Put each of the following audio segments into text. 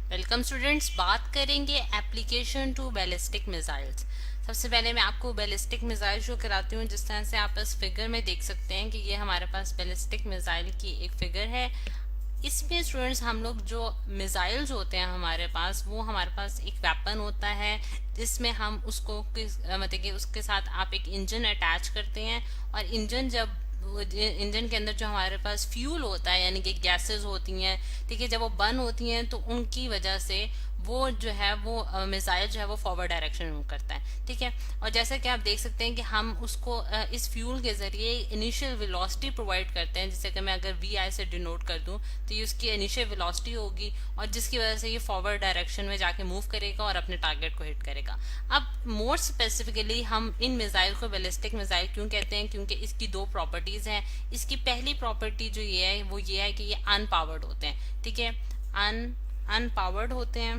Welcome students, बात करेंगे application to ballistic missiles. सबसे पहले मैं आपको बैलिस्टिक मिसाइल शो कराती हूँ। जिस तरह से आप इस फिगर में देख सकते हैं कि ये हमारे पास बैलिस्टिक मिसाइल की एक फिगर है। इसमें स्टूडेंट्स हम लोग जो मिसाइल्स होते हैं हमारे पास, वो हमारे पास एक वेपन होता है जिसमें हम उसको मतलब कि उसके साथ आप एक इंजन अटैच करते हैं। और इंजन जब इंजन के अंदर जो हमारे पास फ्यूल होता है यानी कि गैसेस होती हैं, ठीक है, जब वो बर्न होती हैं तो उनकी वजह से वो जो है वो मिसाइल जो है वो फॉरवर्ड डायरेक्शन में मूव करता है, ठीक है। और जैसा कि आप देख सकते हैं कि हम उसको इस फ्यूल के जरिए इनिशियल वेलोसिटी प्रोवाइड करते हैं। जैसे कि मैं अगर वी आई से डिनोट कर दूं तो ये उसकी इनिशियल वेलोसिटी होगी और जिसकी वजह से ये फॉरवर्ड डायरेक्शन में जाके मूव करेगा और अपने टारगेट को हिट करेगा। अब मोर स्पेसिफिकली हम इन मिसाइल को बैलिस्टिक मिसाइल क्यों कहते हैं, क्योंकि इसकी दो प्रॉपर्टीज हैं। इसकी पहली प्रॉपर्टी जो ये है वो ये है कि ये अनपावर्ड होते हैं, ठीक है। अनपावर्ड होते हैं,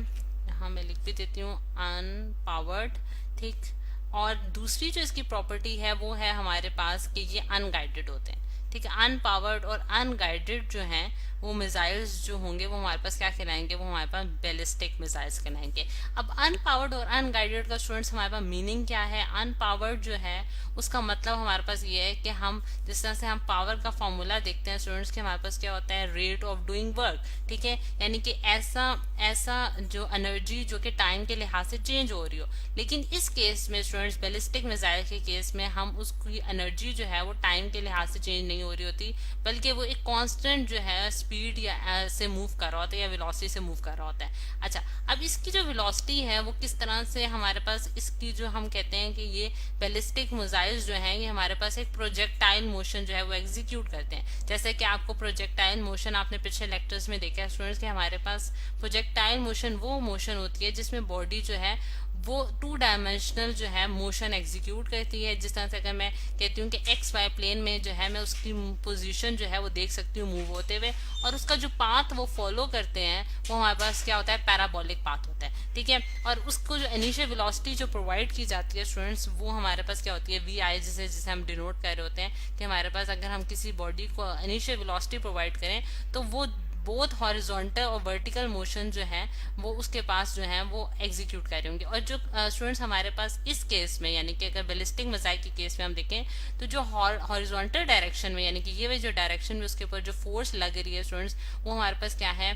यहाँ मैं लिख भी देती हूँ अनपावर्ड, ठीक। और दूसरी जो इसकी प्रॉपर्टी है वो है हमारे पास कि ये अनगाइडेड होते हैं, ठीक है। अनपावर्ड और अनगाइडेड जो हैं वो मिसाइल्स जो होंगे वो हमारे पास क्या कहलाएंगे, वो हमारे पास बैलिस्टिक मिसाइल्स कहलाएंगे। अब अनपावर्ड और अनगाइडेड का स्टूडेंट्स हमारे पास मीनिंग क्या है। अनपावर्ड जो है उसका मतलब हमारे पास ये है कि हम जिस तरह से हम पावर का फॉर्मूला देखते हैं स्टूडेंट्स के, हमारे पास क्या होता है, रेट ऑफ डूइंग वर्क, ठीक है। यानी कि ऐसा ऐसा जो एनर्जी जो कि टाइम के लिहाज से चेंज हो रही हो। लेकिन इस केस में स्टूडेंट्स बैलिस्टिक मिसाइल के केस में हम उसकी एनर्जी जो है वो टाइम के लिहाज से चेंज नहीं हो रही होती, बल्कि वो एक कांस्टेंट जो है स्पीड या से मूव कर रहा होता है या वेलोसिटी से मूव कर रहा होता है। अच्छा, अब इसकी जो वेलोसिटी है वो किस तरह से हमारे पास इसकी जो हम कहते हैं कि ये बैलिस्टिक मिसाइल्स जो हैं ये हमारे पास एक प्रोजेक्टाइल मोशन जो है वो एग्जीक्यूट करते हैं। जैसे कि आपको प्रोजेक्टाइल मोशन आपने पिछले लेक्चर्स में देखा है स्टूडेंट्स कि हमारे पास प्रोजेक्टाइल मोशन वो मोशन होती है जिसमें बॉडी जो है वो टू डायमेंशनल जो है मोशन एग्जीक्यूट करती है। जिस तरह से अगर मैं कहती हूँ कि एक्स वाई प्लेन में जो है मैं उसकी पोजीशन जो है वो देख सकती हूँ मूव होते हुए, और उसका जो पाथ वो फॉलो करते हैं वो हमारे पास क्या होता है, पैराबोलिक पाथ होता है, ठीक है। और उसको जो इनिशियल वेलोसिटी जो प्रोवाइड की जाती है स्टूडेंट्स, वो हमारे पास क्या होती है, वी आई, जिसे हम डिनोट कर रहे होते हैं कि हमारे पास अगर हम किसी बॉडी को इनिशियल वेलोसिटी प्रोवाइड करें तो वो बोथ हॉरिजॉन्टल और वर्टिकल मोशन जो है वो उसके पास जो है वो एग्जीक्यूट कर रहे होंगे। और जो स्टूडेंट्स हमारे पास इस केस में यानी कि अगर बैलिस्टिक मिसाइल के केस में हम देखें तो जो हॉरिजॉन्टल डायरेक्शन में यानी कि ये जो डायरेक्शन में उसके ऊपर जो फोर्स लग रही है स्टूडेंट्स, वो हमारे पास क्या है,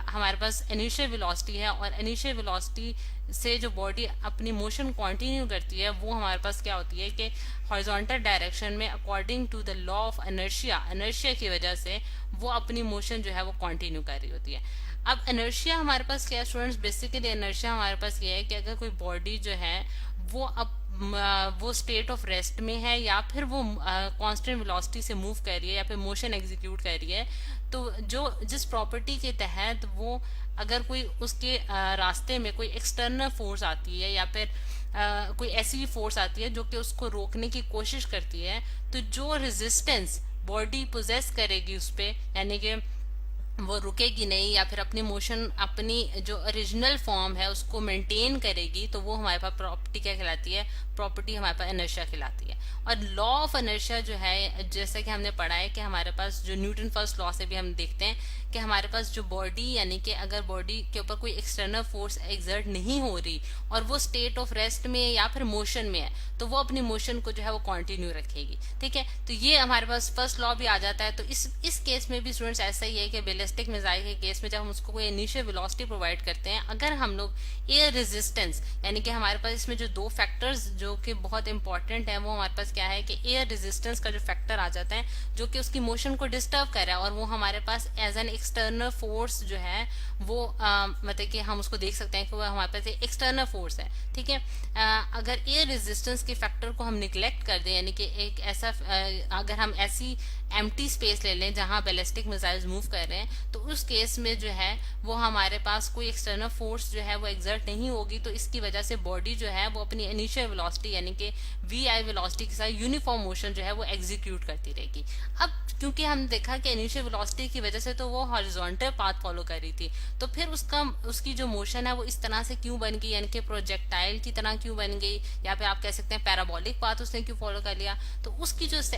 हमारे पास इनिशियल वेलोसिटी है। और इनिशियल वेलोसिटी से जो बॉडी अपनी मोशन कंटिन्यू करती है वो हमारे पास क्या होती है कि हॉरिजॉन्टल डायरेक्शन में according to the law of inertia की वजह से वो अपनी मोशन जो है वो कंटिन्यू कर रही होती है। अब इनर्शिया हमारे पास क्या है स्टूडेंट्स, बेसिकली इनर्शिया हमारे पास ये है कि अगर कोई बॉडी जो है वो अब वो स्टेट ऑफ रेस्ट में है या फिर वो कांस्टेंट वेलोसिटी से मूव कर रही है या फिर मोशन एग्जीक्यूट कर रही है, तो जो जिस प्रॉपर्टी के तहत वो अगर कोई उसके रास्ते में कोई एक्सटर्नल फोर्स आती है या फिर कोई ऐसी फोर्स आती है जो कि उसको रोकने की कोशिश करती है, तो जो रेजिस्टेंस बॉडी पोजेस करेगी उस पे, यानी कि वो रुकेगी नहीं या फिर अपनी मोशन अपनी जो ओरिजिनल फॉर्म है उसको मेंटेन करेगी, तो वो हमारे पास प्रॉपर्टी क्या कहलाती है, प्रॉपर्टी हमारे पास इनर्शिया कहलाती है। और लॉ ऑफ इनर्शिया जो है जैसे कि हमने पढ़ा है कि हमारे पास जो न्यूटन फर्स्ट लॉ से भी हम देखते हैं कि हमारे पास जो बॉडी यानी कि अगर बॉडी के ऊपर कोई एक्सटर्नल फोर्स एक्सर्ट नहीं हो रही और वो स्टेट ऑफ रेस्ट में या फिर मोशन में है, तो वो अपनी मोशन को जो है वो कंटिन्यू रखेगी, ठीक है। तो ये हमारे पास फर्स्ट लॉ भी आ जाता है। तो इस केस में भी स्टूडेंट्स ऐसा ही है कि बैलिस्टिक मिसाइल के केस में जब हम उसको कोई इनिशियल वेलोसिटी प्रोवाइड करते हैं, अगर हम लोग एयर रेजिस्टेंस यानी कि हमारे पास इसमें जो दो फैक्टर्स जो कि बहुत इंपॉर्टेंट है वो हमारे पास क्या है कि एयर रेजिस्टेंस का जो फैक्टर आ जाता है जो कि उसकी मोशन को डिस्टर्ब कर रहा है, और वो हमारे पास एज एन एक्सटर्नल फोर्स जो है वो मतलब कि हम उसको देख सकते हैं कि वो हमारे पास एक्सटर्नल फोर्स है, ठीक है। अगर एयर रेजिस्टेंस के फैक्टर को हम निग्लेक्ट कर दें यानी कि एक ऐसा अगर हम ऐसी एम्प्टी स्पेस ले लें जहां बैलिस्टिक मिसाइल्स मूव कर रहे हैं, तो उस केस में जो है वो हमारे पास कोई एक्सटर्नल फोर्स जो है वो एक्सर्ट नहीं होगी, तो इसकी वजह से बॉडी जो है वो अपनी इनिशियल वेलोसिटी यानी कि वी आई वेलोसिटी के साथ यूनिफॉर्म मोशन जो है वो एग्जीक्यूट करती रहेगी। अब क्योंकि हम देखा कि इनिशियल वेलोसिटी की वजह से तो वो हॉरिजॉन्टल पाथ फॉलो कर रही थी, तो फिर उसकी जो मोशन है वो इस तरह से क्यों बन गई, यानी कि प्रोजेक्टाइल की तरह क्यों बन गई, या फिर आप कह सकते हैं पैराबोलिक पाथ उसने क्यों फॉलो कर लिया। तो उसकी जो